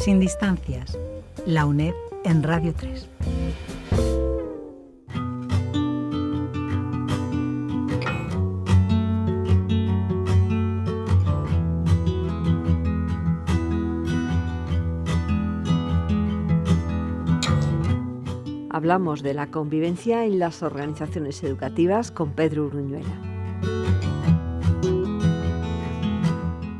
Sin distancias. La UNED en Radio 3. Hablamos de la convivencia en las organizaciones educativas con Pedro Uruñuela.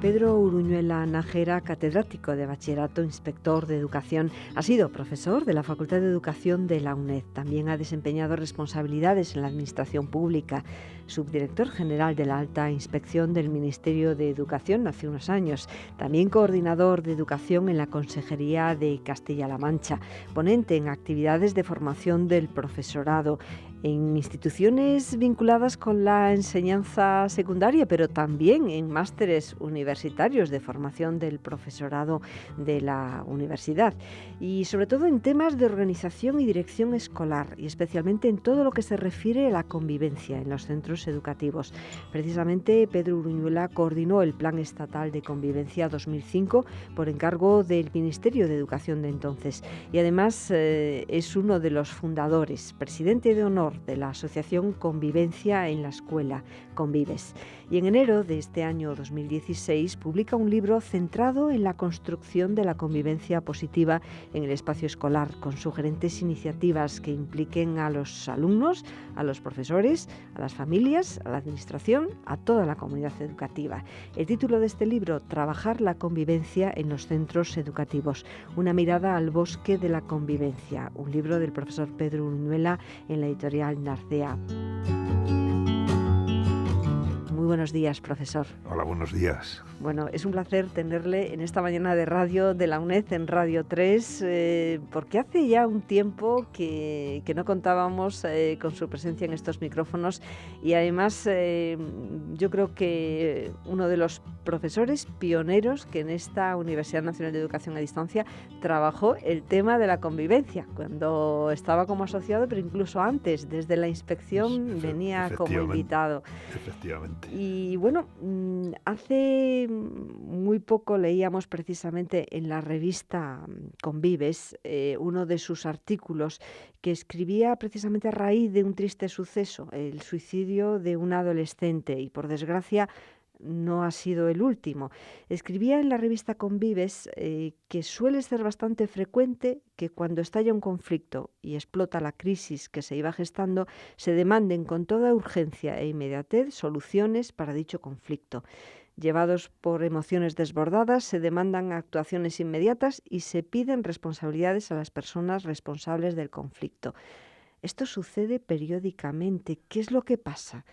Pedro Uruñuela Nájera, catedrático de Bachillerato, inspector de Educación, ha sido profesor de la Facultad de Educación de la UNED. También ha desempeñado responsabilidades en la Administración Pública, subdirector general de la Alta Inspección del Ministerio de Educación hace unos años, también coordinador de Educación en la Consejería de Castilla-La Mancha, ponente en actividades de formación del profesorado, en instituciones vinculadas con la enseñanza secundaria, pero también en másteres universitarios de formación del profesorado de la universidad, y sobre todo en temas de organización y dirección escolar, y especialmente en todo lo que se refiere a la convivencia en los centros educativos. Precisamente Pedro Uruñuela coordinó el Plan Estatal de Convivencia 2005 por encargo del Ministerio de Educación de entonces, y además es uno de los fundadores, presidente de honor de la Asociación Convivencia en la Escuela, Convives. Y en enero de este año 2016 publica un libro centrado en la construcción de la convivencia positiva en el espacio escolar, con sugerentes iniciativas que impliquen a los alumnos, a los profesores, a las familias, a la administración, a toda la comunidad educativa. El título de este libro, Trabajar la convivencia en los centros educativos, una mirada al bosque de la convivencia, un libro del profesor Pedro Uruñuela en la editorial Narcea. Muy buenos días, profesor. Hola, buenos días. Bueno, es un placer tenerle en esta mañana de radio de la UNED en Radio 3, porque hace ya un tiempo que no contábamos con su presencia en estos micrófonos, y además yo creo que uno de los profesores pioneros que en esta Universidad Nacional de Educación a Distancia trabajó el tema de la convivencia, cuando estaba como asociado, pero incluso antes, desde la inspección venía como invitado. Efectivamente. Y bueno, hace muy poco leíamos precisamente en la revista Convives uno de sus artículos que escribía precisamente a raíz de un triste suceso, el suicidio de un adolescente, y por desgracia no ha sido el último. Escribía en la revista Convives que suele ser bastante frecuente que cuando estalla un conflicto y explota la crisis que se iba gestando, se demanden con toda urgencia e inmediatez soluciones para dicho conflicto. Llevados por emociones desbordadas, se demandan actuaciones inmediatas y se piden responsabilidades a las personas responsables del conflicto. Esto sucede periódicamente. ¿Qué es lo que pasa?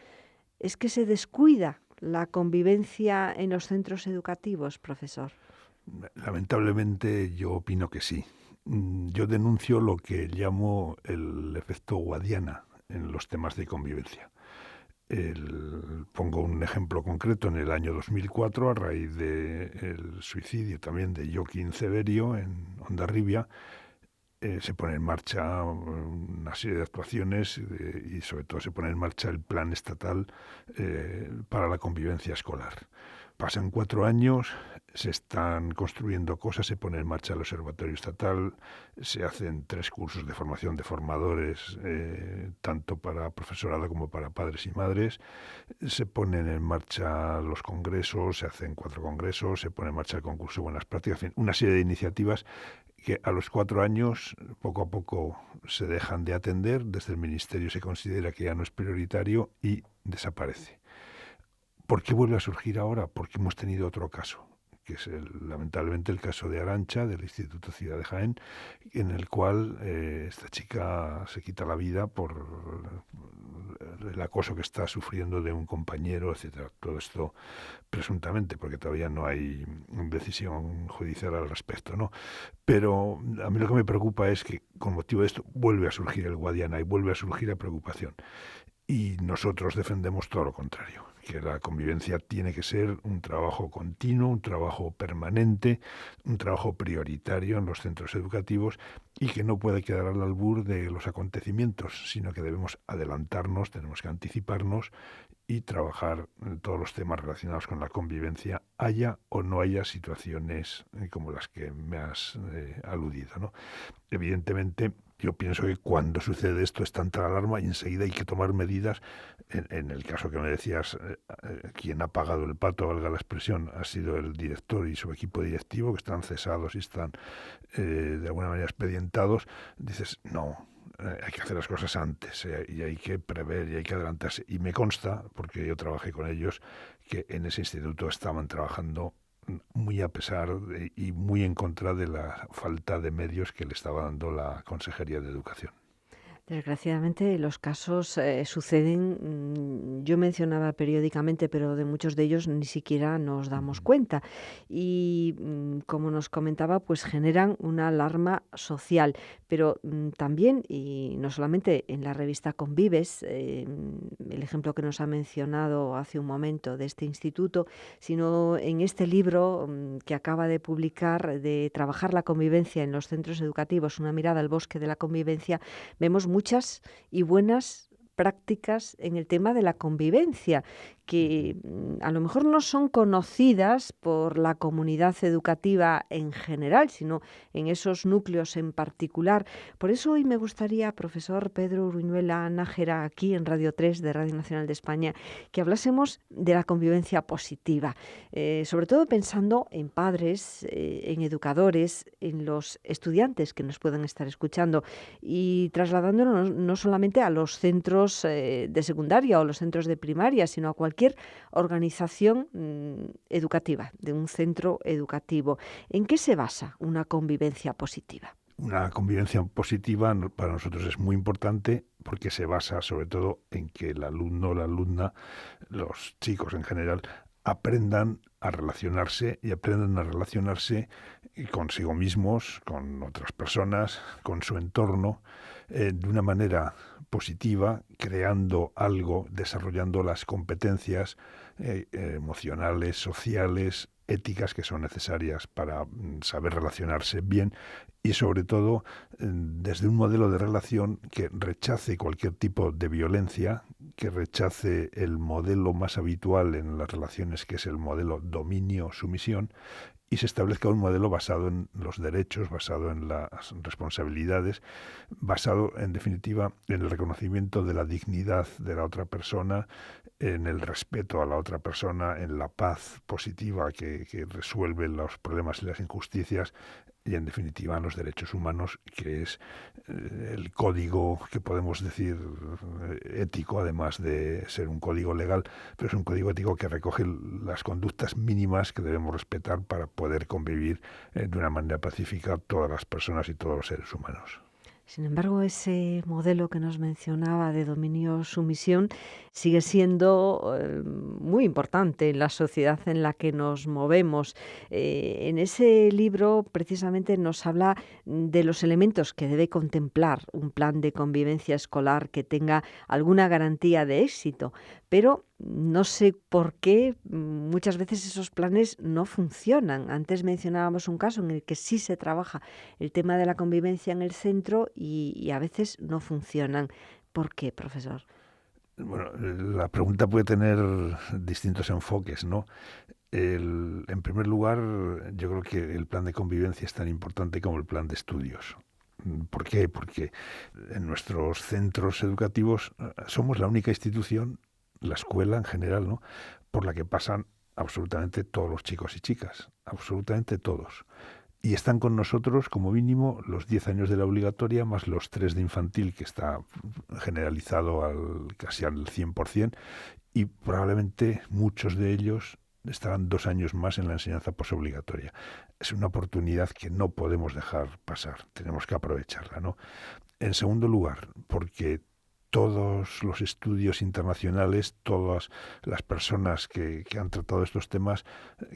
¿Es que se descuida la convivencia en los centros educativos, profesor? Lamentablemente yo opino que sí. Yo denuncio lo que llamo el efecto Guadiana en los temas de convivencia. Pongo un ejemplo concreto. En el año 2004, a raíz del suicidio también de Joaquín Severio en Hondarribia, se pone en marcha una serie de actuaciones y sobre todo se pone en marcha el Plan Estatal para la Convivencia Escolar. Pasan 4 años, se están construyendo cosas, se pone en marcha el Observatorio Estatal, se hacen 3 cursos de formación de formadores, tanto para profesorado como para padres y madres, se ponen en marcha los congresos, se hacen 4 congresos, se pone en marcha el concurso de buenas prácticas, en fin, una serie de iniciativas que a los 4 años poco a poco se dejan de atender, desde el Ministerio se considera que ya no es prioritario y desaparece. ¿Por qué vuelve a surgir ahora? Porque hemos tenido otro caso, que es lamentablemente el caso de Arantxa, del Instituto Ciudad de Jaén, en el cual esta chica se quita la vida por el acoso que está sufriendo de un compañero, etcétera. Todo esto presuntamente, porque todavía no hay decisión judicial al respecto, ¿no? Pero a mí lo que me preocupa es que con motivo de esto vuelve a surgir el Guadiana y vuelve a surgir la preocupación. Y nosotros defendemos todo lo contrario, que la convivencia tiene que ser un trabajo continuo, un trabajo permanente, un trabajo prioritario en los centros educativos y que no puede quedar al albur de los acontecimientos, sino que debemos adelantarnos, tenemos que anticiparnos y trabajar en todos los temas relacionados con la convivencia haya o no haya situaciones como las que me has aludido, ¿no? Evidentemente, yo pienso que cuando sucede esto es tanta la alarma y enseguida hay que tomar medidas. En el caso que me decías, quien ha pagado el pato, valga la expresión, ha sido el director y su equipo directivo, que están cesados y están de alguna manera expedientados. Dices, no, hay que hacer las cosas antes y hay que prever y hay que adelantarse. Y me consta, porque yo trabajé con ellos, que en ese instituto estaban trabajando muy a pesar y muy en contra de la falta de medios que le estaba dando la Consejería de Educación. Desgraciadamente los casos suceden, yo mencionaba periódicamente, pero de muchos de ellos ni siquiera nos damos cuenta. Y como nos comentaba, pues generan una alarma social, pero también, y no solamente en la revista Convives, el ejemplo que nos ha mencionado hace un momento de este instituto, sino en este libro que acaba de publicar de Trabajar la convivencia en los centros educativos, una mirada al bosque de la convivencia, vemos muchas y buenas prácticas en el tema de la convivencia, que a lo mejor no son conocidas por la comunidad educativa en general, sino en esos núcleos en particular. Por eso hoy me gustaría, profesor Pedro Uruñuela Nájera, aquí en Radio 3 de Radio Nacional de España, que hablásemos de la convivencia positiva, sobre todo pensando en padres, en educadores, en los estudiantes que nos puedan estar escuchando y trasladándonos no solamente a los centros de secundaria o los centros de primaria, sino a cualquier organización educativa, de un centro educativo. ¿En qué se basa una convivencia positiva? Una convivencia positiva para nosotros es muy importante porque se basa sobre todo en que el alumno o la alumna, los chicos en general, aprendan a relacionarse y aprendan a relacionarse consigo mismos, con otras personas, con su entorno, de una manera positiva, creando algo, desarrollando las competencias emocionales, sociales, éticas que son necesarias para saber relacionarse bien y sobre todo desde un modelo de relación que rechace cualquier tipo de violencia, que rechace el modelo más habitual en las relaciones, que es el modelo dominio-sumisión, y se establezca un modelo basado en los derechos, basado en las responsabilidades, basado, en definitiva, en el reconocimiento de la dignidad de la otra persona, en el respeto a la otra persona, en la paz positiva que resuelve los problemas y las injusticias, y en definitiva en los derechos humanos, que es el código que podemos decir ético, además de ser un código legal, pero es un código ético que recoge las conductas mínimas que debemos respetar para poder convivir de una manera pacífica todas las personas y todos los seres humanos. Sin embargo, ese modelo que nos mencionaba de dominio-sumisión sigue siendo muy importante en la sociedad en la que nos movemos. En ese libro precisamente nos habla de los elementos que debe contemplar un plan de convivencia escolar que tenga alguna garantía de éxito, pero no sé por qué muchas veces esos planes no funcionan. Antes mencionábamos un caso en el que sí se trabaja el tema de la convivencia en el centro y a veces no funcionan. ¿Por qué, profesor? Bueno, la pregunta puede tener distintos enfoques, ¿no? En primer lugar, yo creo que el plan de convivencia es tan importante como el plan de estudios. ¿Por qué? Porque en nuestros centros educativos somos la única institución, la escuela en general, ¿no?, por la que pasan absolutamente todos los chicos y chicas, absolutamente todos. Y están con nosotros como mínimo los 10 años de la obligatoria más los 3 de infantil, que está generalizado casi al 100%, y probablemente muchos de ellos estarán 2 años más en la enseñanza posobligatoria. Es una oportunidad que no podemos dejar pasar, tenemos que aprovecharla, ¿no? En segundo lugar, porque todos los estudios internacionales, todas las personas que han tratado estos temas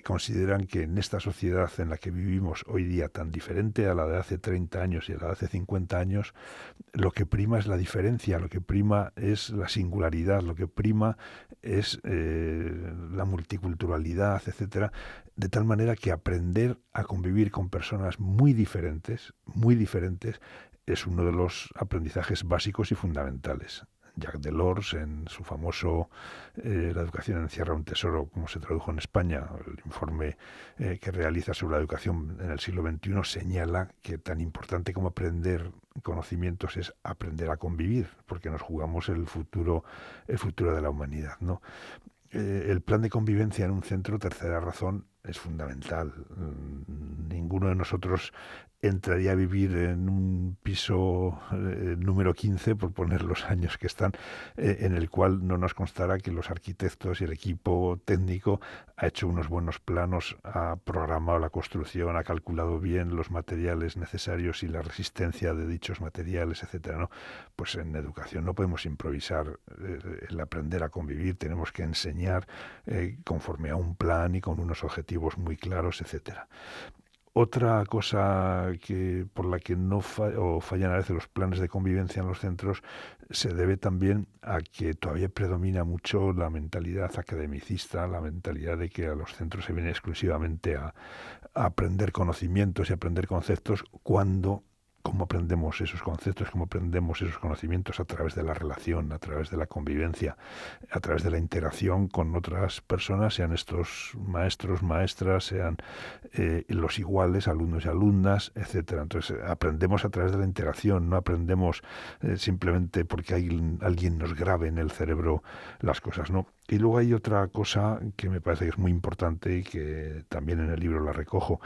consideran que en esta sociedad en la que vivimos hoy día, tan diferente a la de hace 30 años y a la de hace 50 años, lo que prima es la diferencia, lo que prima es la singularidad, lo que prima es la multiculturalidad, etcétera, de tal manera que aprender a convivir con personas muy diferentes, es uno de los aprendizajes básicos y fundamentales. Jacques Delors, en su famoso La educación encierra un tesoro, como se tradujo en España, el informe que realiza sobre la educación en el siglo XXI, señala que tan importante como aprender conocimientos es aprender a convivir, porque nos jugamos el futuro de la humanidad, ¿no? El plan de convivencia en un centro, tercera razón, es fundamental. Ninguno de nosotros entraría a vivir en un piso número 15, por poner los años que están, en el cual no nos constara que los arquitectos y el equipo técnico ha hecho unos buenos planos, ha programado la construcción, ha calculado bien los materiales necesarios y la resistencia de dichos materiales, etcétera, ¿no? Pues en educación no podemos improvisar el aprender a convivir, tenemos que enseñar conforme a un plan y con unos objetivos muy claros, etcétera. Otra cosa por la que no fallan a veces los planes de convivencia en los centros se debe también a que todavía predomina mucho la mentalidad academicista, la mentalidad de que a los centros se viene exclusivamente a aprender conocimientos y aprender conceptos, cuando cómo aprendemos esos conceptos, cómo aprendemos esos conocimientos a través de la relación, a través de la convivencia, a través de la interacción con otras personas, sean estos maestros, maestras, sean los iguales, alumnos y alumnas, etcétera. Entonces aprendemos a través de la interacción, no aprendemos simplemente porque alguien nos grabe en el cerebro las cosas, ¿no? Y luego hay otra cosa que me parece que es muy importante y que también en el libro la recojo.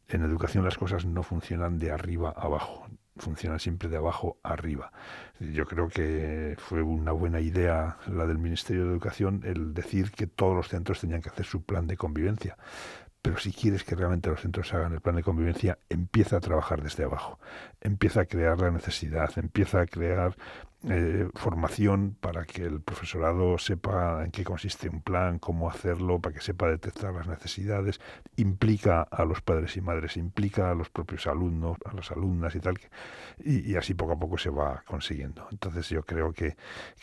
En educación las cosas no funcionan de arriba a abajo, funcionan siempre de abajo a arriba. Yo creo que fue una buena idea la del Ministerio de Educación el decir que todos los centros tenían que hacer su plan de convivencia. Pero si quieres que realmente los centros hagan el plan de convivencia, empieza a trabajar desde abajo, empieza a crear la necesidad, empieza a crear formación para que el profesorado sepa en qué consiste un plan, cómo hacerlo, para que sepa detectar las necesidades, implica a los padres y madres, implica a los propios alumnos, a las alumnas y tal, y así poco a poco se va consiguiendo. Entonces yo creo que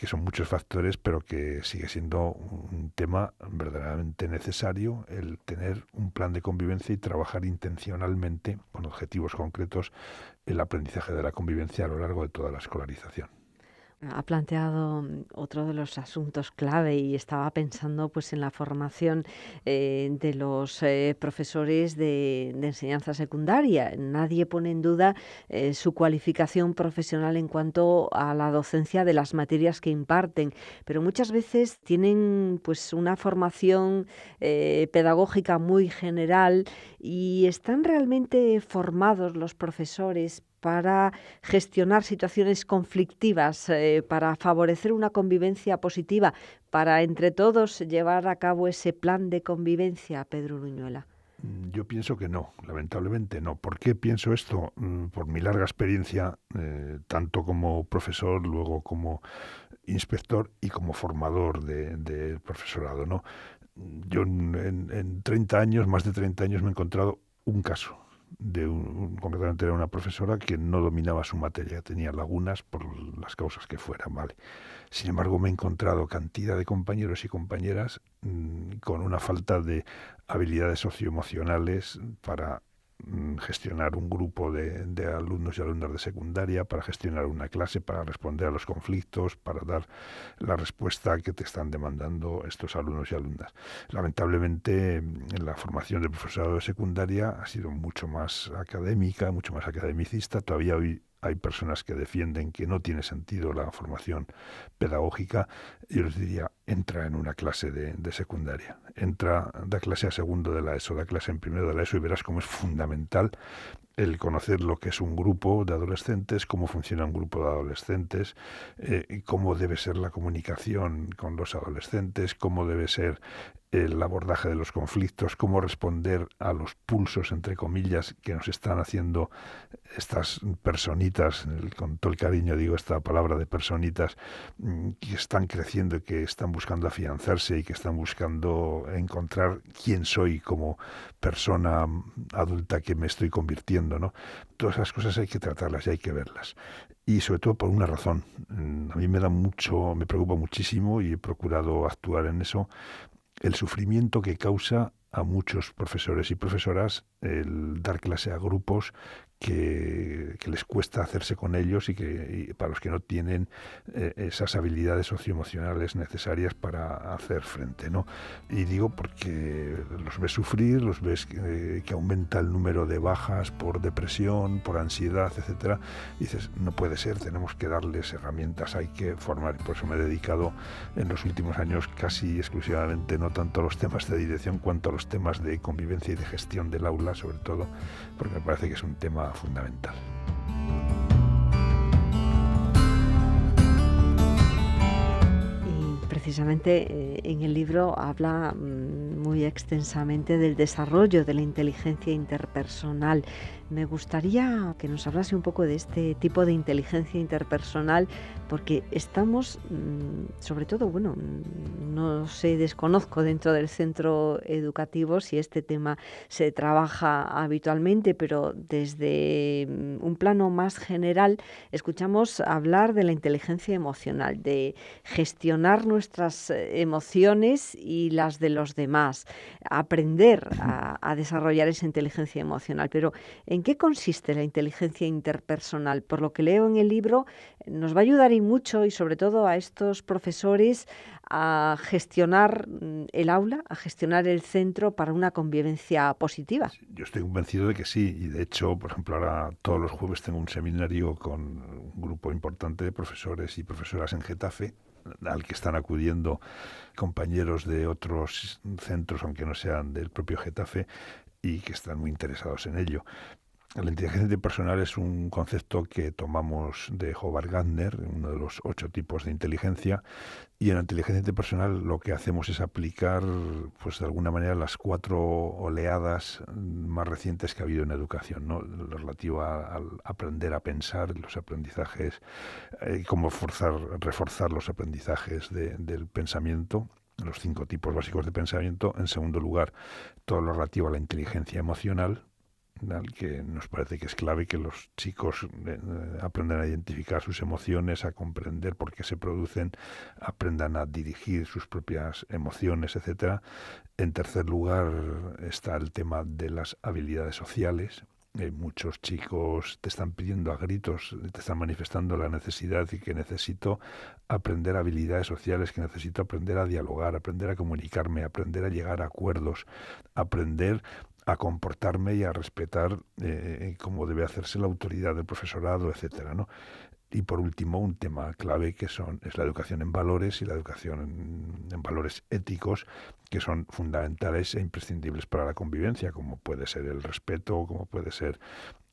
son muchos factores, pero que sigue siendo un tema verdaderamente necesario el tener un plan de convivencia y trabajar intencionalmente con objetivos concretos el aprendizaje de la convivencia a lo largo de toda la escolarización. Ha planteado otro de los asuntos clave y estaba pensando pues en la formación de los profesores de enseñanza secundaria. Nadie pone en duda su cualificación profesional en cuanto a la docencia de las materias que imparten, pero muchas veces tienen pues una formación pedagógica muy general y están realmente formados los profesores para gestionar situaciones conflictivas, para favorecer una convivencia positiva, para entre todos llevar a cabo ese plan de convivencia, Pedro Uruñuela. Yo pienso que no, lamentablemente no. ¿Por qué pienso esto? Por mi larga experiencia, tanto como profesor, luego como inspector y como formador de profesorado, ¿no? Yo en 30 años, más de 30 años, me he encontrado un caso concretamente era una profesora que no dominaba su materia, tenía lagunas por las causas que fueran, ¿vale? Sin embargo, me he encontrado cantidad de compañeros y compañeras con una falta de habilidades socioemocionales para gestionar un grupo de alumnos y alumnas de secundaria, para gestionar una clase, para responder a los conflictos, para dar la respuesta que te están demandando estos alumnos y alumnas. Lamentablemente, en la formación del profesorado de secundaria ha sido mucho más académica, mucho más academicista. Todavía hoy hay personas que defienden que no tiene sentido la formación pedagógica. Yo les diría, entra en una clase de secundaria, da clase a segundo de la ESO, da clase en primero de la ESO y verás cómo es fundamental el conocer lo que es un grupo de adolescentes, cómo funciona un grupo de adolescentes, cómo debe ser la comunicación con los adolescentes, cómo debe ser el abordaje de los conflictos, cómo responder a los pulsos, entre comillas, que nos están haciendo estas personitas, con todo el cariño digo esta palabra de personitas, que están creciendo y que están buscando afianzarse y que están buscando encontrar quién soy como persona adulta que me estoy convirtiendo, ¿no? Todas esas cosas hay que tratarlas y hay que verlas. Y sobre todo por una razón. A mí me preocupa muchísimo y he procurado actuar en eso, el sufrimiento que causa a muchos profesores y profesoras el dar clase a grupos que les cuesta hacerse con ellos y para los que no tienen esas habilidades socioemocionales necesarias para hacer frente, ¿no? Y digo porque los ves sufrir, los ves que aumenta el número de bajas por depresión, por ansiedad, etcétera. Y dices, no puede ser, tenemos que darles herramientas, hay que formar. Por eso me he dedicado en los últimos años casi exclusivamente no tanto a los temas de dirección cuanto a los temas de convivencia y de gestión del aula, sobre todo, porque me parece que es un tema fundamental. Y precisamente en el libro habla muy extensamente del desarrollo de la inteligencia interpersonal. Me gustaría que nos hablase un poco de este tipo de inteligencia interpersonal, porque estamos, sobre todo, bueno, no sé, desconozco dentro del centro educativo si este tema se trabaja habitualmente, pero desde un plano más general escuchamos hablar de la inteligencia emocional, de gestionar nuestras emociones y las de los demás, aprender a desarrollar esa inteligencia emocional. Pero ¿en qué consiste la inteligencia interpersonal? Por lo que leo en el libro, nos va a ayudar y mucho, y sobre todo a estos profesores, a gestionar el aula, a gestionar el centro para una convivencia positiva. Yo estoy convencido de que sí, y de hecho, por ejemplo, ahora todos los jueves tengo un seminario con un grupo importante de profesores y profesoras en Getafe, al que están acudiendo compañeros de otros centros, aunque no sean del propio Getafe, y que están muy interesados en ello. La inteligencia interpersonal es un concepto que tomamos de Howard Gardner, uno de los 8 tipos de inteligencia, y en la inteligencia interpersonal lo que hacemos es aplicar, pues de alguna manera, las 4 oleadas más recientes que ha habido en educación, ¿no? Lo relativo al aprender a pensar, los aprendizajes, cómo reforzar los aprendizajes del pensamiento, los 5 tipos básicos de pensamiento. En segundo lugar, todo lo relativo a la inteligencia emocional, al que nos parece que es clave que los chicos aprendan a identificar sus emociones, a comprender por qué se producen, aprendan a dirigir sus propias emociones, etcétera. En tercer lugar está el tema de las habilidades sociales. Muchos chicos te están pidiendo a gritos, te están manifestando la necesidad y que necesito aprender habilidades sociales, que necesito aprender a dialogar, aprender a comunicarme, aprender a llegar a acuerdos, aprender a comportarme y a respetar cómo debe hacerse la autoridad del profesorado, etcétera, ¿no? Y por último, un tema clave es la educación en valores y la educación en valores éticos, que son fundamentales e imprescindibles para la convivencia, como puede ser el respeto, como puede ser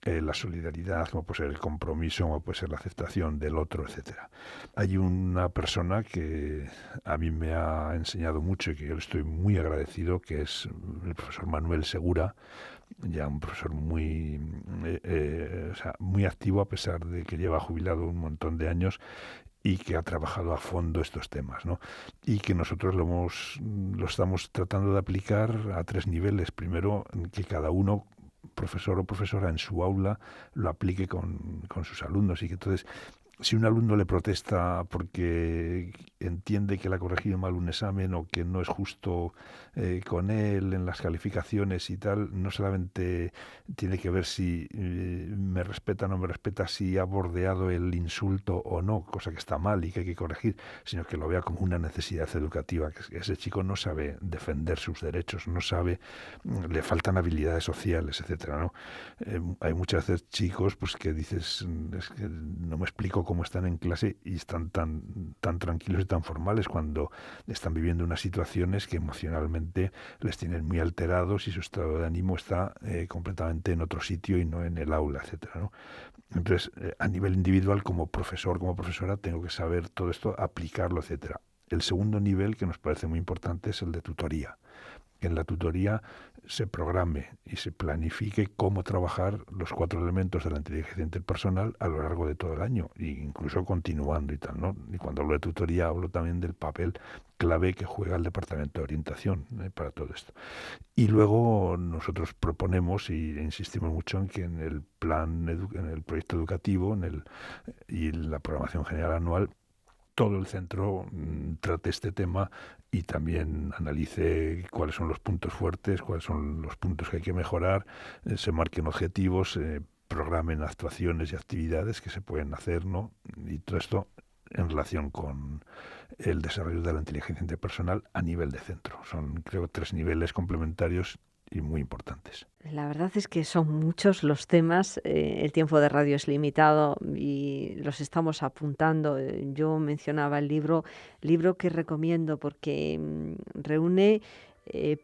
la solidaridad, como puede ser el compromiso, como puede ser la aceptación del otro, etcétera. Hay una persona que a mí me ha enseñado mucho y que yo le estoy muy agradecido, que es el profesor Manuel Segura, ya un profesor muy activo, a pesar de que lleva jubilado un montón de años y que ha trabajado a fondo estos temas, ¿no? Y que nosotros lo estamos tratando de aplicar a 3 niveles. Primero, que cada uno, profesor o profesora, en su aula lo aplique con sus alumnos, y que entonces, si un alumno le protesta porque entiende que le ha corregido mal un examen o que no es justo con él en las calificaciones y tal, no solamente tiene que ver si me respeta o no me respeta, si ha bordeado el insulto o no, cosa que está mal y que hay que corregir, sino que lo vea como una necesidad educativa, que ese chico no sabe defender sus derechos, no sabe, le faltan habilidades sociales, etcétera, ¿no? Hay muchas veces chicos pues que dices, es que no me explico cómo están en clase y están tan tranquilos y tan formales cuando están viviendo unas situaciones que emocionalmente les tienen muy alterados y su estado de ánimo está completamente en otro sitio y no en el aula, etcétera, ¿no? Entonces, a nivel individual, como profesor, como profesora, tengo que saber todo esto, aplicarlo, etcétera. El segundo nivel, que nos parece muy importante, es el de tutoría. Que en la tutoría se programe y se planifique cómo trabajar los 4 elementos de la inteligencia interpersonal a lo largo de todo el año, e incluso continuando y tal, ¿no? Y cuando hablo de tutoría hablo también del papel clave que juega el departamento de orientación para todo esto. Y luego nosotros proponemos y insistimos mucho en que en el plan, en el proyecto educativo y en la programación general anual, todo el centro trate este tema y también analice cuáles son los puntos fuertes, cuáles son los puntos que hay que mejorar, se marquen objetivos, programen actuaciones y actividades que se pueden hacer, ¿no? Y todo esto en relación con el desarrollo de la inteligencia interpersonal a nivel de centro. Son, creo, 3 niveles complementarios y muy importantes. La verdad es que son muchos los temas, el tiempo de radio es limitado y los estamos apuntando. Yo mencionaba el libro que recomiendo porque reúne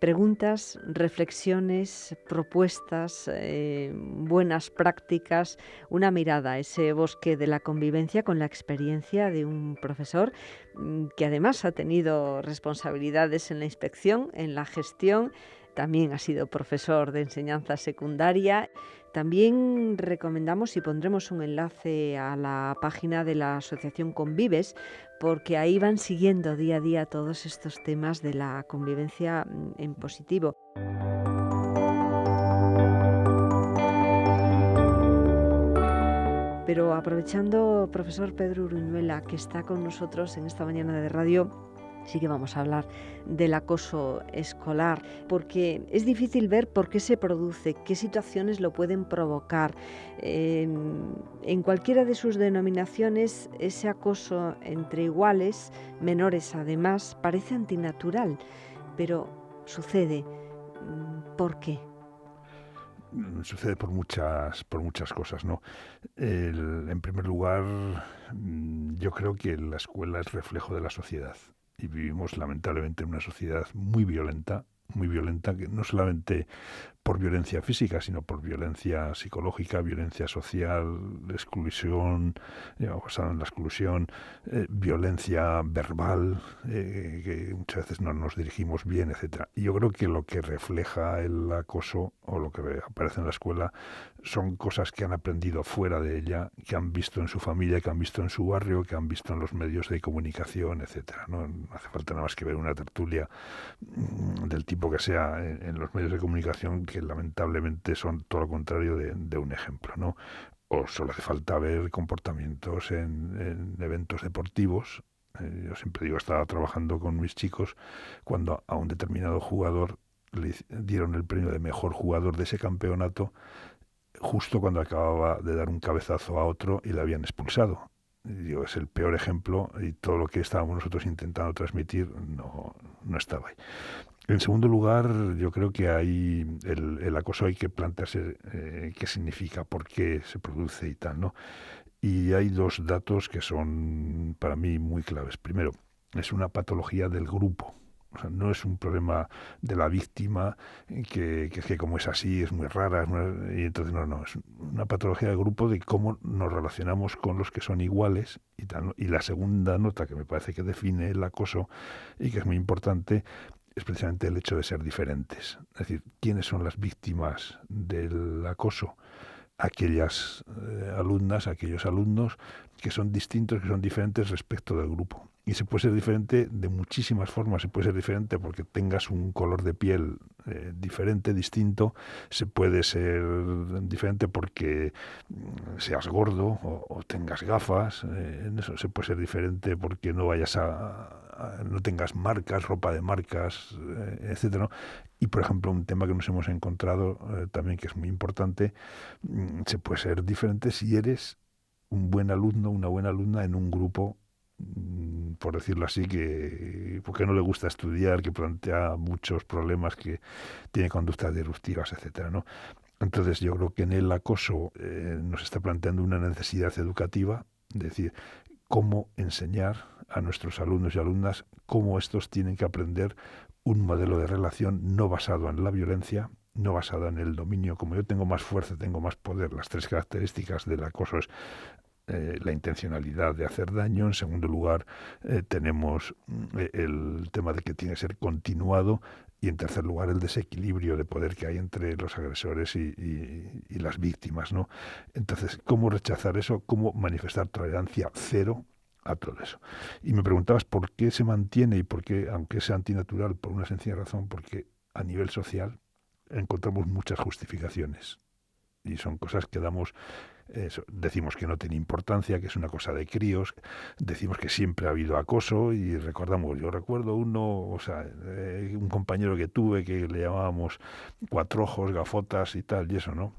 preguntas, reflexiones, propuestas, buenas prácticas, una mirada a ese bosque de la convivencia con la experiencia de un profesor que además ha tenido responsabilidades en la inspección, en la gestión. También ha sido profesor de enseñanza secundaria. También recomendamos y pondremos un enlace a la página de la Asociación Convives, porque ahí van siguiendo día a día todos estos temas de la convivencia en positivo. Pero aprovechando, profesor Pedro Uruñuela, que está con nosotros en esta mañana de radio, sí que vamos a hablar del acoso escolar, porque es difícil ver por qué se produce, qué situaciones lo pueden provocar. En cualquiera de sus denominaciones, ese acoso entre iguales, menores además, parece antinatural, pero sucede. ¿Por qué? Sucede por muchas cosas, ¿no? En primer lugar, yo creo que la escuela es reflejo de la sociedad. Y vivimos lamentablemente en una sociedad muy violenta, que no solamente por violencia física, sino por violencia psicológica, violencia social, exclusión, basada en la exclusión, violencia verbal, que muchas veces no nos dirigimos bien, etcétera. Y yo creo que lo que refleja el acoso o lo que aparece en la escuela son cosas que han aprendido fuera de ella, que han visto en su familia, que han visto en su barrio, que han visto en los medios de comunicación, etcétera. No hace falta nada más que ver una tertulia del tipo que sea en los medios de comunicación, que lamentablemente son todo lo contrario de un ejemplo, ¿no? O solo hace falta ver comportamientos en eventos deportivos. Yo siempre digo, estaba trabajando con mis chicos cuando a un determinado jugador le dieron el premio de mejor jugador de ese campeonato, justo cuando acababa de dar un cabezazo a otro y le habían expulsado. Y digo, es el peor ejemplo y todo lo que estábamos nosotros intentando transmitir no estaba ahí. En segundo lugar, yo creo que el acoso hay que plantearse qué significa, por qué se produce y tal, ¿no? Y hay 2 datos que son para mí muy claves. Primero, es una patología del grupo. O sea, no es un problema de la víctima, que como es así, es muy rara, y entonces no, es una patología del grupo de cómo nos relacionamos con los que son iguales y tal, ¿no? Y la segunda nota que me parece que define el acoso y que es muy importante es precisamente el hecho de ser diferentes. Es decir, ¿quiénes son las víctimas del acoso? Aquellas alumnas, aquellos alumnos que son distintos, que son diferentes respecto del grupo. Y se puede ser diferente de muchísimas formas. Se puede ser diferente porque tengas un color de piel diferente, distinto. Se puede ser diferente porque seas gordo o tengas gafas. En eso se puede ser diferente porque no vayas no tengas marcas, ropa de marcas, etcétera, ¿no? Y, por ejemplo, un tema que nos hemos encontrado también, que es muy importante, se puede ser diferente si eres un buen alumno, una buena alumna en un grupo, por decirlo así, porque no le gusta estudiar, que plantea muchos problemas, que tiene conductas disruptivas, etcétera, ¿no? Entonces yo creo que en el acoso nos está planteando una necesidad educativa, es decir, cómo enseñar a nuestros alumnos y alumnas cómo estos tienen que aprender un modelo de relación no basado en la violencia, no basado en el dominio. Como yo tengo más fuerza, tengo más poder, las 3 características del acoso es la intencionalidad de hacer daño. En segundo lugar, tenemos el tema de que tiene que ser continuado. Y en tercer lugar, el desequilibrio de poder que hay entre los agresores y las víctimas, ¿no? Entonces, ¿cómo rechazar eso? ¿Cómo manifestar tolerancia cero a todo eso? Y me preguntabas por qué se mantiene y por qué, aunque sea antinatural, por una sencilla razón, porque a nivel social encontramos muchas justificaciones. y son cosas que damos. Decimos que no tiene importancia, que es una cosa de críos, decimos que siempre ha habido acoso y recordamos, yo recuerdo un compañero que tuve que le llamábamos cuatro ojos, gafotas y tal, y eso, ¿no?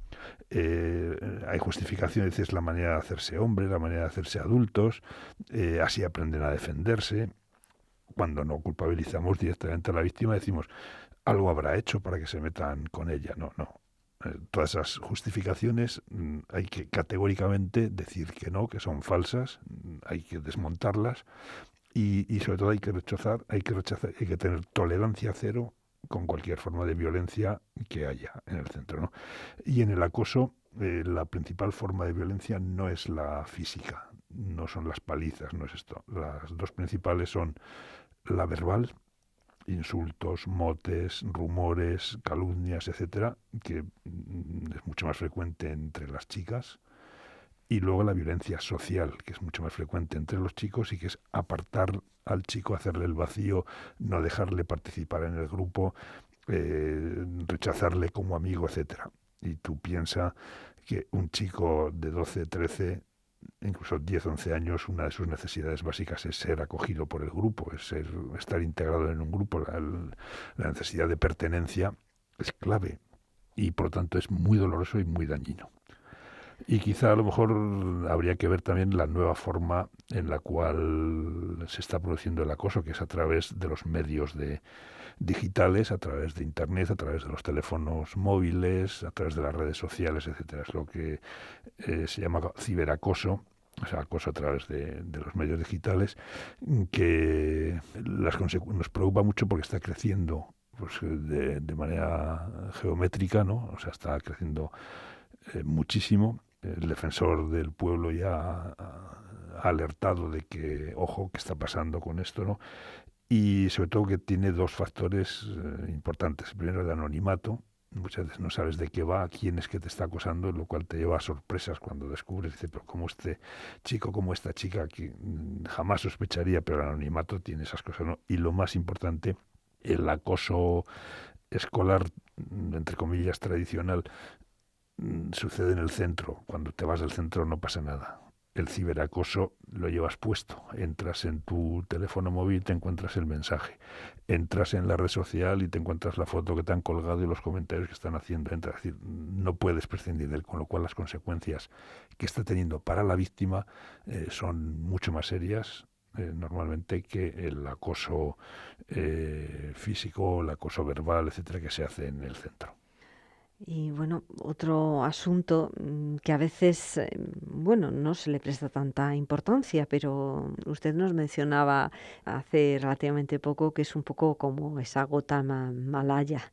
Hay justificaciones, es la manera de hacerse hombre, la manera de hacerse adultos, así aprenden a defenderse. Cuando no culpabilizamos directamente a la víctima, decimos, algo habrá hecho para que se metan con ella. No. Todas esas justificaciones hay que categóricamente decir que no, que son falsas, hay que desmontarlas y sobre todo hay que rechazar, hay que tener tolerancia cero con cualquier forma de violencia que haya en el centro, ¿no? Y en el acoso, la principal forma de violencia no es la física, no son las palizas, no es esto. Las dos principales son la verbal, insultos, motes, rumores, calumnias, etcétera, que es mucho más frecuente entre las chicas, y luego la violencia social, que es mucho más frecuente entre los chicos y que es apartar al chico, hacerle el vacío, no dejarle participar en el grupo, rechazarle como amigo, etcétera. Y tú piensas que un chico de 12, 13, incluso 10, 11 años, una de sus necesidades básicas es ser acogido por el grupo, es estar integrado en un grupo. La necesidad de pertenencia es clave y por lo tanto es muy doloroso y muy dañino. Y quizá a lo mejor habría que ver también la nueva forma en la cual se está produciendo el acoso, que es a través de los medios digitales, a través de Internet, a través de los teléfonos móviles, a través de las redes sociales, etcétera. Es lo que se llama ciberacoso, o sea, acoso a través de los medios digitales, que nos preocupa mucho porque está creciendo pues, de manera geométrica, ¿no? O sea, está creciendo muchísimo. El defensor del pueblo ya ha alertado de que, ojo, ¿qué está pasando con esto, no? Y sobre todo que tiene dos factores importantes. Primero, el anonimato. Muchas veces no sabes de qué va, quién es que te está acosando, lo cual te lleva a sorpresas cuando descubres, dice, pero como este chico, como esta chica, que jamás sospecharía, pero el anonimato tiene esas cosas, ¿no? Y lo más importante, el acoso escolar, entre comillas, tradicional, sucede en el centro. Cuando te vas del centro no pasa nada. El ciberacoso lo llevas puesto. Entras en tu teléfono móvil y te encuentras el mensaje. Entras en la red social y te encuentras la foto que te han colgado y los comentarios que están haciendo. Es decir, no puedes prescindir de él, con lo cual las consecuencias que está teniendo para la víctima son mucho más serias normalmente que el acoso físico, el acoso verbal, etcétera, que se hace en el centro. Y bueno, otro asunto que a veces, bueno, no se le presta tanta importancia, pero usted nos mencionaba hace relativamente poco que es un poco como esa gota malaya.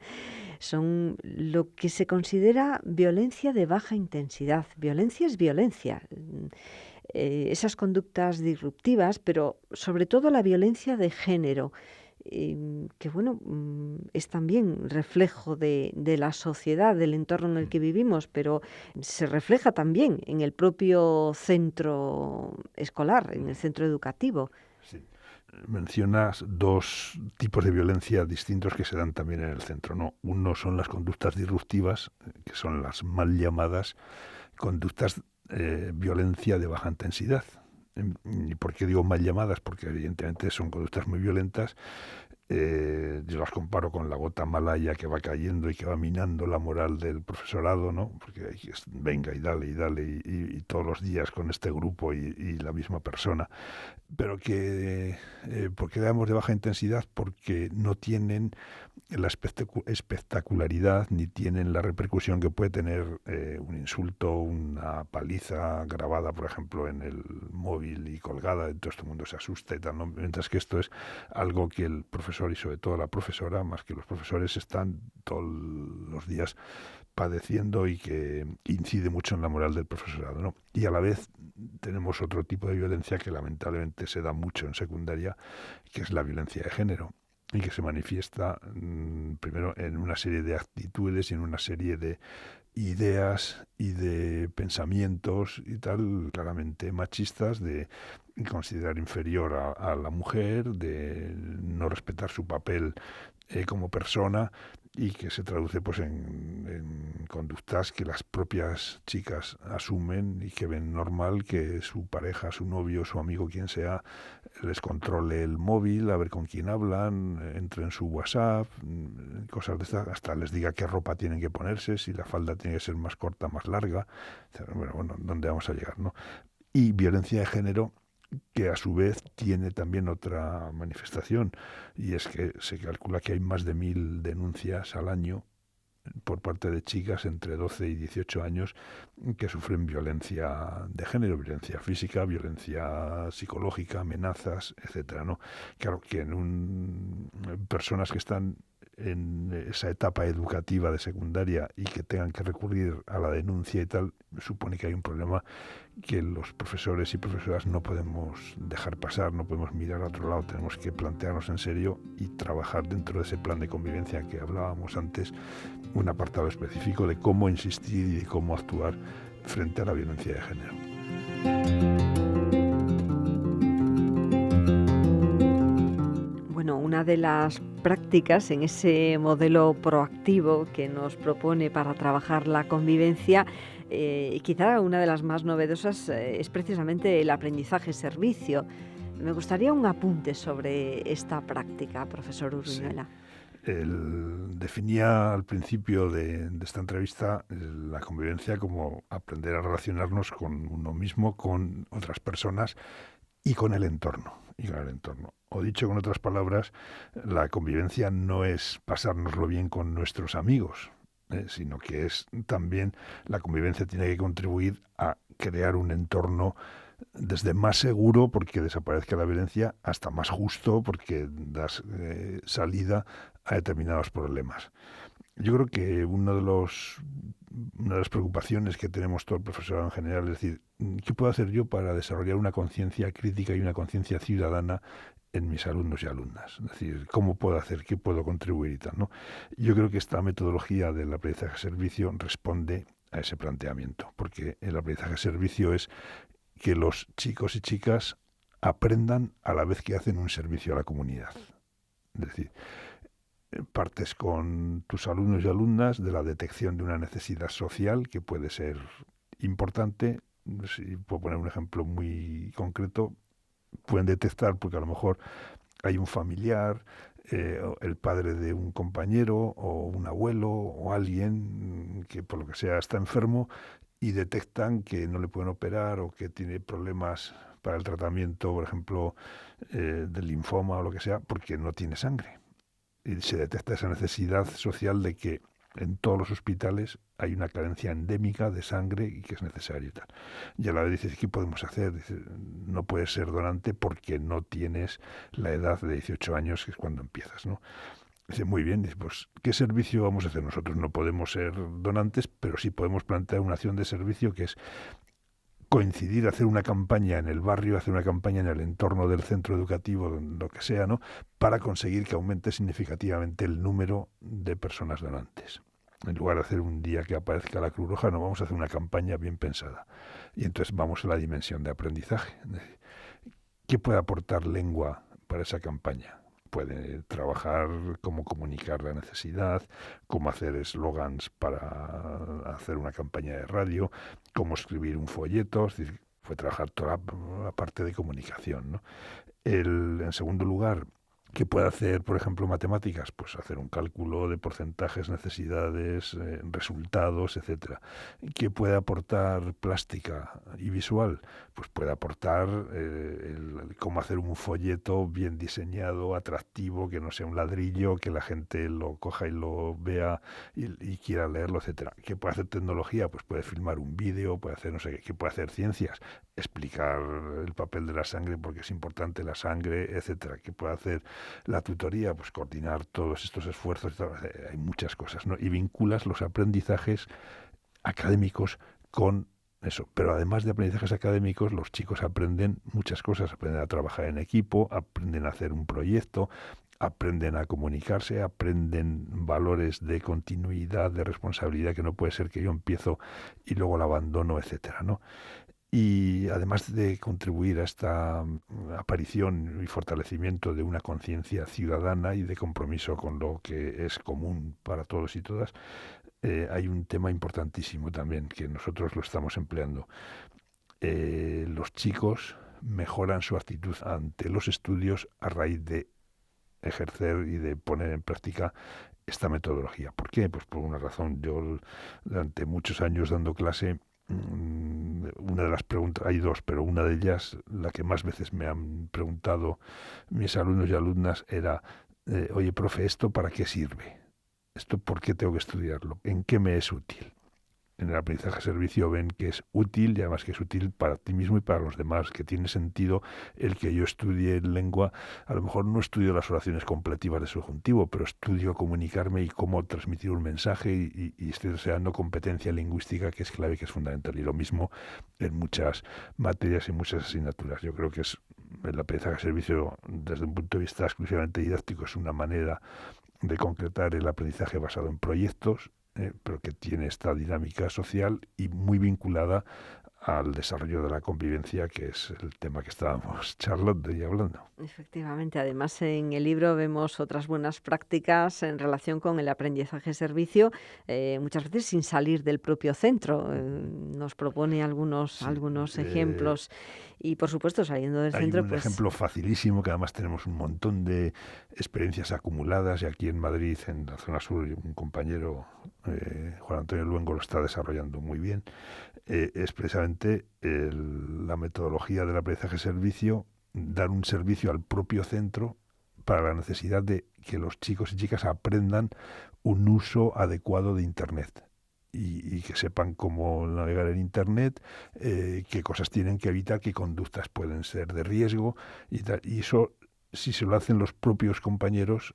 Son lo que se considera violencia de baja intensidad. Violencia es violencia. Esas conductas disruptivas, pero sobre todo la violencia de género. Que bueno, es también reflejo de la sociedad, del entorno en el que vivimos, pero se refleja también en el propio centro escolar, en el centro educativo. Sí. Mencionas dos tipos de violencia distintos que se dan también en el centro, ¿no? Uno son las conductas disruptivas, que son las mal llamadas conductas violencia de baja intensidad. ¿Y por qué digo mal llamadas? Porque evidentemente son conductas muy violentas. Yo las comparo con la gota malaya que va cayendo y que va minando la moral del profesorado, ¿no? Porque venga y dale y todos los días con este grupo y la misma persona. Pero que, ¿por qué damos de baja intensidad? Porque no tienen la espectacularidad ni tienen la repercusión que puede tener un insulto, una paliza grabada, por ejemplo, en el móvil y colgada, entonces todo el mundo se asusta y tal, ¿no? Mientras que esto es algo que el profesor y sobre todo la profesora, más que los profesores, están todos los días padeciendo y que incide mucho en la moral del profesorado, ¿no? Y a la vez tenemos otro tipo de violencia que lamentablemente se da mucho en secundaria, que es la violencia de género, y que se manifiesta primero en una serie de actitudes y en una serie de ideas y de pensamientos y tal, claramente machistas, de considerar inferior a la mujer, de no respetar su papel como persona y que se traduce pues en conductas que las propias chicas asumen y que ven normal que su pareja, su novio, su amigo, quien sea, les controle el móvil, a ver con quién hablan, entre en su WhatsApp, cosas de estas, hasta les diga qué ropa tienen que ponerse, si la falda tiene que ser más corta, más larga. Bueno, ¿dónde vamos a llegar, no? Y violencia de género, que a su vez tiene también otra manifestación, y es que se calcula que hay más de 1.000 denuncias al año por parte de chicas entre 12 y 18 años que sufren violencia de género, violencia física, violencia psicológica, amenazas, etcétera, ¿no? Claro que personas que están en esa etapa educativa de secundaria y que tengan que recurrir a la denuncia y tal, supone que hay un problema que los profesores y profesoras no podemos dejar pasar, no podemos mirar a otro lado, tenemos que plantearnos en serio y trabajar dentro de ese plan de convivencia que hablábamos antes, un apartado específico de cómo insistir y de cómo actuar frente a la violencia de género. Bueno, una de las prácticas en ese modelo proactivo que nos propone para trabajar la convivencia, quizá una de las más novedosas es precisamente el aprendizaje-servicio. Me gustaría un apunte sobre esta práctica, profesor Uruñuela. Sí. Definía al principio de esta entrevista la convivencia como aprender a relacionarnos con uno mismo, con otras personas y con el entorno. O dicho con otras palabras, la convivencia no es pasárnoslo bien con nuestros amigos, sino que es también, la convivencia tiene que contribuir a crear un entorno desde más seguro porque desaparezca la violencia, hasta más justo porque das salida a determinados problemas. Yo creo que una de las preocupaciones que tenemos todo el profesorado en general es decir, ¿qué puedo hacer yo para desarrollar una conciencia crítica y una conciencia ciudadana en mis alumnos y alumnas? Es decir, ¿cómo puedo hacer? ¿Qué puedo contribuir y tal, ¿no? Yo creo que esta metodología del aprendizaje-servicio responde a ese planteamiento, porque el aprendizaje-servicio es que los chicos y chicas aprendan a la vez que hacen un servicio a la comunidad. Es decir, partes con tus alumnos y alumnas de la detección de una necesidad social que puede ser importante. Si puedo poner un ejemplo muy concreto, pueden detectar porque a lo mejor hay un familiar, el padre de un compañero o un abuelo o alguien que por lo que sea está enfermo y detectan que no le pueden operar o que tiene problemas para el tratamiento, por ejemplo, del linfoma o lo que sea, porque no tiene sangre. Y se detecta esa necesidad social de que en todos los hospitales hay una carencia endémica de sangre y que es necesario y tal. Y a la vez dices, ¿qué podemos hacer? Dices, no puedes ser donante porque no tienes la edad de 18 años, que es cuando empiezas, ¿no? Dice, muy bien, dice, pues, ¿qué servicio vamos a hacer nosotros? No podemos ser donantes, pero sí podemos plantear una acción de servicio que es coincidir, hacer una campaña en el barrio, hacer una campaña en el entorno del centro educativo, lo que sea, ¿no? Para conseguir que aumente significativamente el número de personas donantes. En lugar de hacer un día que aparezca la Cruz Roja, no, vamos a hacer una campaña bien pensada. Y entonces vamos a la dimensión de aprendizaje. ¿Qué puede aportar lengua para esa campaña? Puede trabajar cómo comunicar la necesidad, cómo hacer eslogans para hacer una campaña de radio, cómo escribir un folleto, es decir, fue trabajar toda la parte de comunicación, ¿no? En segundo lugar, ¿qué puede hacer, por ejemplo, matemáticas? Pues hacer un cálculo de porcentajes, necesidades, resultados, etcétera. ¿Qué puede aportar plástica y visual? Pues puede aportar cómo hacer un folleto bien diseñado, atractivo, que no sea un ladrillo, que la gente lo coja y lo vea y quiera leerlo, etcétera. ¿Qué puede hacer tecnología? Pues puede filmar un vídeo, puede hacer no sé qué. ¿Qué puede hacer ciencias? Explicar el papel de la sangre, porque es importante la sangre, etcétera. ¿Qué puede hacer la tutoría? Pues coordinar todos estos esfuerzos. Hay muchas cosas, ¿no? Y vinculas los aprendizajes académicos con eso. Pero además de aprendizajes académicos, los chicos aprenden muchas cosas. Aprenden a trabajar en equipo, aprenden a hacer un proyecto, aprenden a comunicarse, aprenden valores de continuidad, de responsabilidad, que no puede ser que yo empiezo y luego la abandono, etcétera, ¿no? Y además de contribuir a esta aparición y fortalecimiento de una conciencia ciudadana y de compromiso con lo que es común para todos y todas, hay un tema importantísimo también que nosotros lo estamos empleando. Los chicos mejoran su actitud ante los estudios a raíz de ejercer y de poner en práctica esta metodología. ¿Por qué? Pues por una razón. Yo durante muchos años dando clase, una de las preguntas, hay dos, pero una de ellas, la que más veces me han preguntado mis alumnos y alumnas era, oye, profe, ¿esto para qué sirve? ¿Esto por qué tengo que estudiarlo? ¿En qué me es útil? En el aprendizaje servicio ven que es útil y además que es útil para ti mismo y para los demás, que tiene sentido el que yo estudie lengua. A lo mejor no estudio las oraciones completivas de subjuntivo, pero estudio comunicarme y cómo transmitir un mensaje y estoy desarrollando competencia lingüística que es clave, que es fundamental. Y lo mismo en muchas materias y muchas asignaturas. Yo creo que es el aprendizaje servicio desde un punto de vista exclusivamente didáctico, es una manera de concretar el aprendizaje basado en proyectos, pero que tiene esta dinámica social y muy vinculada al desarrollo de la convivencia, que es el tema que estábamos charlando y hablando. Efectivamente, además en el libro vemos otras buenas prácticas en relación con el aprendizaje-servicio, muchas veces sin salir del propio centro. Nos propone algunos ejemplos y, por supuesto, saliendo del centro. Hay un ejemplo facilísimo, que además tenemos un montón de experiencias acumuladas, y aquí en Madrid, en la zona sur, un compañero, Juan Antonio Luengo, lo está desarrollando muy bien. Es precisamente la metodología del aprendizaje-servicio, dar un servicio al propio centro para la necesidad de que los chicos y chicas aprendan un uso adecuado de Internet y que sepan cómo navegar en Internet, qué cosas tienen que evitar, qué conductas pueden ser de riesgo y tal. Y eso, si se lo hacen los propios compañeros,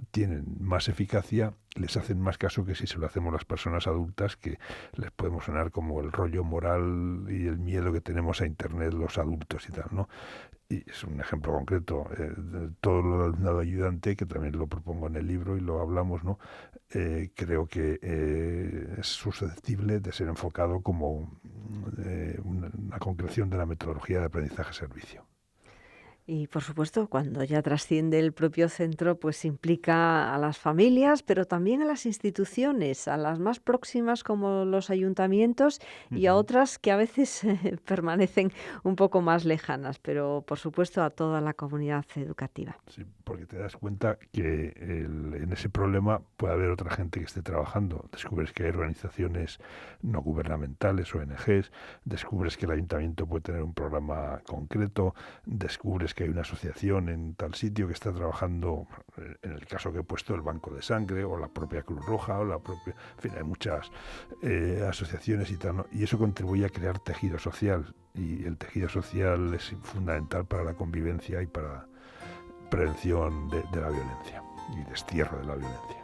tienen más eficacia, les hacen más caso que si se lo hacemos las personas adultas, que les podemos sonar como el rollo moral y el miedo que tenemos a Internet los adultos y tal, ¿no? Y es un ejemplo concreto. Todo lo del alumnado ayudante, que también lo propongo en el libro y lo hablamos, ¿no? Creo que es susceptible de ser enfocado como una concreción de la metodología de aprendizaje-servicio. Y, por supuesto, cuando ya trasciende el propio centro, pues implica a las familias, pero también a las instituciones, a las más próximas como los ayuntamientos y a otras que a veces permanecen un poco más lejanas, pero, por supuesto, a toda la comunidad educativa. Sí, porque te das cuenta que en ese problema puede haber otra gente que esté trabajando. Descubres que hay organizaciones no gubernamentales, ONGs, descubres que el ayuntamiento puede tener un programa concreto, descubres que hay una asociación en tal sitio que está trabajando, en el caso que he puesto, el Banco de Sangre o la propia Cruz Roja o la propia... En fin, hay muchas asociaciones y tal, ¿no? Y eso contribuye a crear tejido social, y el tejido social es fundamental para la convivencia y para prevención de la violencia y destierro de la violencia.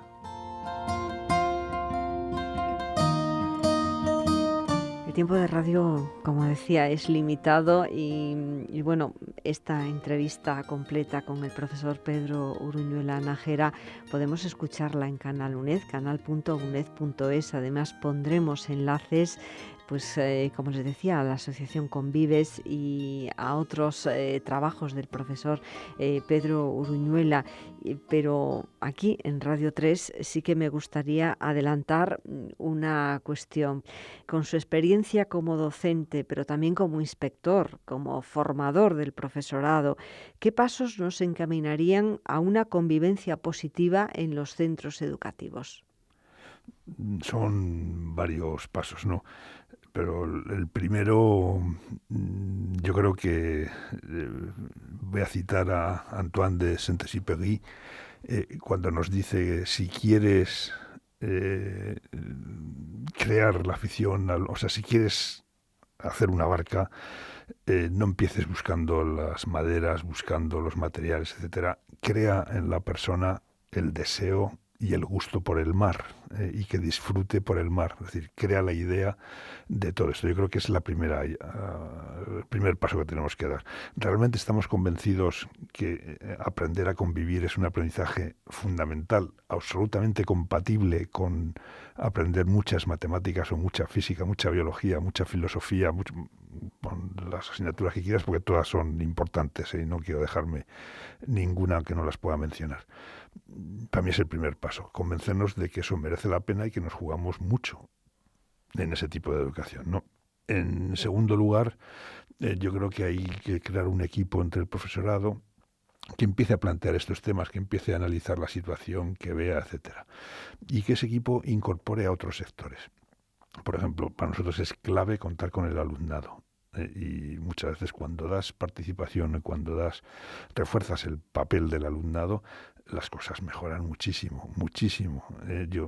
El tiempo de radio, como decía, es limitado y bueno, esta entrevista completa con el profesor Pedro Uruñuela Nájera podemos escucharla en Canal UNED, canal.uned.es. Además pondremos enlaces, pues como les decía, a la asociación Convives y a otros trabajos del profesor Pedro Uruñuela. Pero aquí en Radio 3 sí que me gustaría adelantar una cuestión. Con su experiencia como docente, pero también como inspector, como formador del profesorado, ¿qué pasos nos encaminarían a una convivencia positiva en los centros educativos? Son varios pasos, ¿no? Pero el primero, yo creo que voy a citar a Antoine de Saint-Exupéry, cuando nos dice: si quieres crear la afición, o sea, si quieres hacer una barca, no empieces buscando las maderas, buscando los materiales, etcétera. Crea en la persona el deseo y el gusto por el mar, y que disfrute por el mar. Es decir, crea la idea de todo esto. Yo creo que es el primer paso que tenemos que dar. Realmente estamos convencidos que aprender a convivir es un aprendizaje fundamental, absolutamente compatible con aprender muchas matemáticas o mucha física, mucha biología, mucha filosofía, con las asignaturas que quieras, porque todas son importantes, y no quiero dejarme ninguna que no las pueda mencionar. Para mí es el primer paso, convencernos de que eso merece la pena y que nos jugamos mucho en ese tipo de educación, ¿no? En segundo lugar, yo creo que hay que crear un equipo entre el profesorado que empiece a plantear estos temas, que empiece a analizar la situación, que vea, etcétera, y que ese equipo incorpore a otros sectores. Por ejemplo, para nosotros es clave contar con el alumnado. Y muchas veces cuando das participación, cuando refuerzas el papel del alumnado, las cosas mejoran muchísimo, muchísimo.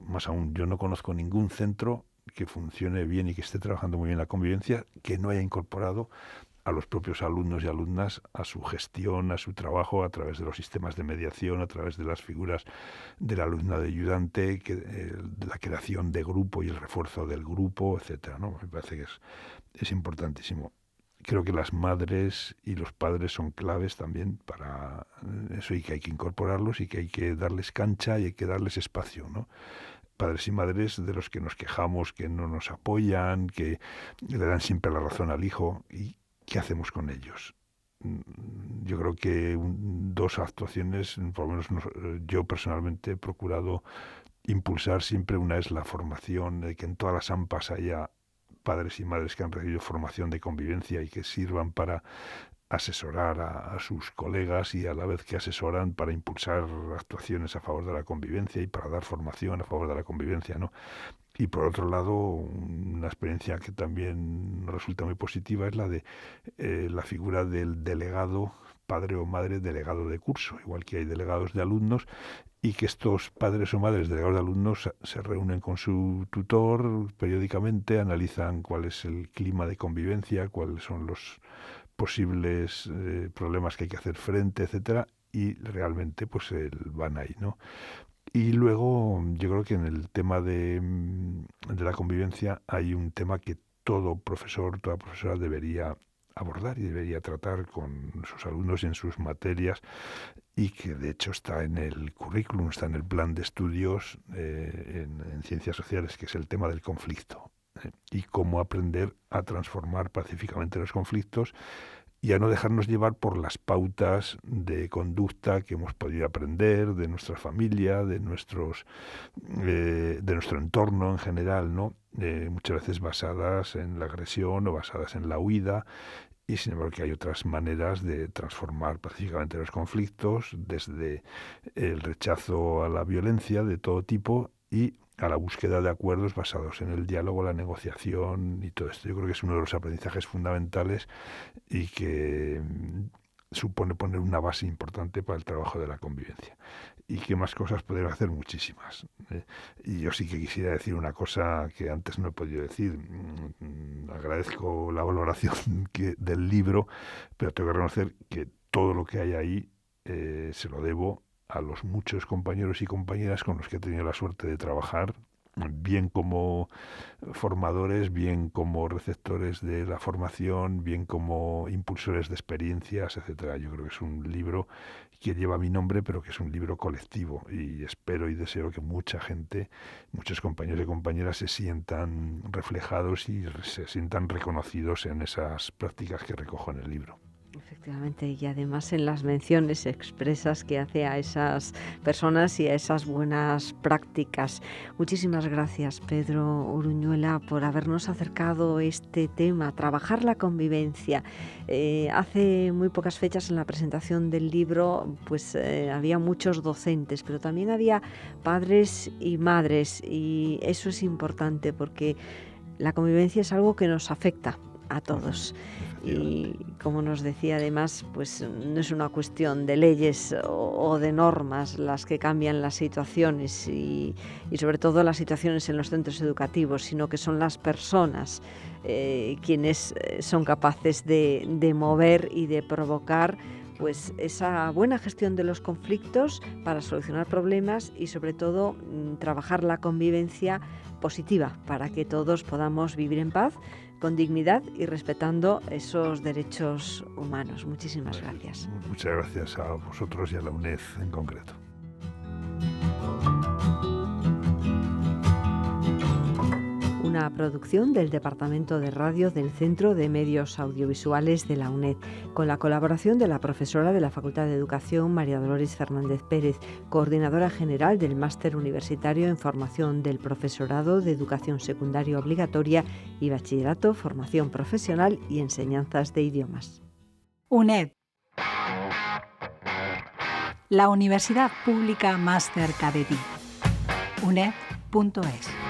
Más aún, yo no conozco ningún centro que funcione bien y que esté trabajando muy bien la convivencia que no haya incorporado a los propios alumnos y alumnas a su gestión, a su trabajo, a través de los sistemas de mediación, a través de las figuras del alumnado ayudante, de la creación de grupo y el refuerzo del grupo, etcétera, ¿no? Me parece que es importantísimo. Creo que las madres y los padres son claves también para eso, y que hay que incorporarlos y que hay que darles cancha y hay que darles espacio, ¿no? Padres y madres de los que nos quejamos, que no nos apoyan, que le dan siempre la razón al hijo. ¿Y qué hacemos con ellos? Yo creo que dos actuaciones, por lo menos yo personalmente he procurado impulsar siempre. Una es la formación, de que en todas las AMPAs haya padres y madres que han recibido formación de convivencia y que sirvan para asesorar a sus colegas, y a la vez que asesoran, para impulsar actuaciones a favor de la convivencia y para dar formación a favor de la convivencia, ¿no? Y por otro lado, una experiencia que también resulta muy positiva es la de la figura del delegado, padre o madre delegado de curso, igual que hay delegados de alumnos, y que estos padres o madres delegados de alumnos se reúnen con su tutor periódicamente, analizan cuál es el clima de convivencia, cuáles son los posibles problemas que hay que hacer frente, etcétera, y realmente pues van ahí, ¿no? Y luego yo creo que en el tema de la convivencia hay un tema que todo profesor, toda profesora debería abordar y debería tratar con sus alumnos en sus materias, y que de hecho está en el currículum, está en el plan de estudios en ciencias sociales, que es el tema del conflicto, y cómo aprender a transformar pacíficamente los conflictos y a no dejarnos llevar por las pautas de conducta que hemos podido aprender de nuestra familia, de nuestro entorno en general, ¿no? Muchas veces basadas en la agresión o basadas en la huida, y sin embargo que hay otras maneras de transformar pacíficamente los conflictos, desde el rechazo a la violencia de todo tipo y a la búsqueda de acuerdos basados en el diálogo, la negociación y todo esto. Yo creo que es uno de los aprendizajes fundamentales y que supone poner una base importante para el trabajo de la convivencia. ¿Y qué más cosas podemos hacer? Muchísimas. Y yo sí que quisiera decir una cosa que antes no he podido decir. Agradezco la valoración del libro, pero tengo que reconocer que todo lo que hay ahí se lo debo a los muchos compañeros y compañeras con los que he tenido la suerte de trabajar, bien como formadores, bien como receptores de la formación, bien como impulsores de experiencias, etcétera. Yo creo que es un libro que lleva mi nombre, pero que es un libro colectivo, y espero y deseo que mucha gente, muchos compañeros y compañeras se sientan reflejados y se sientan reconocidos en esas prácticas que recojo en el libro. Efectivamente, y además en las menciones expresas que hace a esas personas y a esas buenas prácticas. Muchísimas gracias, Pedro Uruñuela, por habernos acercado este tema, trabajar la convivencia. Hace muy pocas fechas, en la presentación del libro, pues había muchos docentes, pero también había padres y madres, y eso es importante porque la convivencia es algo que nos afecta a todos. Y como nos decía, además, pues no es una cuestión de leyes o de normas las que cambian las situaciones y sobre todo las situaciones en los centros educativos, sino que son las personas quienes son capaces de mover y de provocar pues esa buena gestión de los conflictos para solucionar problemas y sobre todo trabajar la convivencia positiva para que todos podamos vivir en paz, con dignidad y respetando esos derechos humanos. Muchísimas gracias. Muchas gracias a vosotros y a la UNED en concreto. Una una producción del Departamento de Radio del Centro de Medios Audiovisuales de la UNED, con la colaboración de la profesora de la Facultad de Educación, María Dolores Fernández Pérez, coordinadora general del Máster Universitario en Formación del Profesorado de Educación Secundaria Obligatoria y Bachillerato, Formación Profesional y Enseñanzas de Idiomas. UNED, la universidad pública más cerca de ti. UNED.es